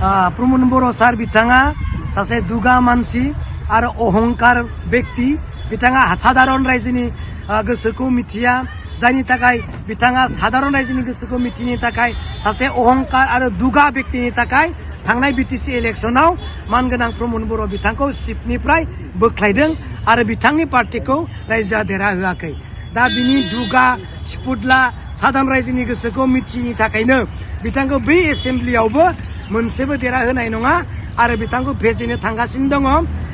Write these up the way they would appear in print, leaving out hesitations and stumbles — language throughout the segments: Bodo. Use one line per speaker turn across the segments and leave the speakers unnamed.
प्रमद बर' सार बिथाङा सासे दुगा मानसि आरो अहंकार व्यक्ति बिथाङा साधारन रायजोनि गोसोखौ मिथिया जायनि थाखाय बिथाङा साधारन रायजोनि गोसोखौ मिथिनो थाखाय सासे अहंकार आरो दुगा व्यक्तिनि थाखाय थांनाय बिटिसि इलेक्शनाव मानगोनां प्रमद बर' बिथांखौ सिटनिफ्राय बोख्लायदों आरो बिथांनि पार्टिखौ रायजोआ देरहाहोआखै दा बिनि दुगा सिपुदला साधारन रायजोनि गोसोखौ मिथियैनि थाखायनो बिथांखौ बै एसेम्ब्लियावबो मोनसेबो देरहाहोनाय नङा आरो बिथांखौ भेजेनो थांगासिनो दङ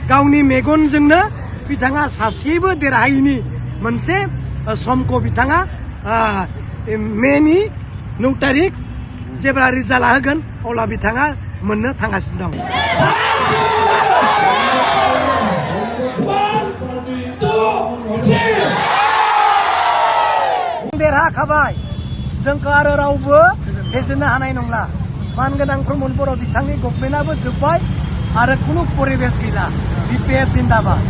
गावनि मेगनजोंनो बिथाङा सासेबो देरहायैनि मोनसे समखौ बिथाङा मेनि 9 तारिख जेब्ला रिजाल्ट होगोन अब्ला बिथाङा मोननो थांगासिनो दं। देरहाखाबाय जोंखौ आरो रावबो फेजेननो हानाय नंला मानगोनां प्रमद बर' बिथांनि गभर्नमेन्टआबो जोब्बाय आरो खुनु परिबेस गैला बिपिएफ जिन्दाबाद।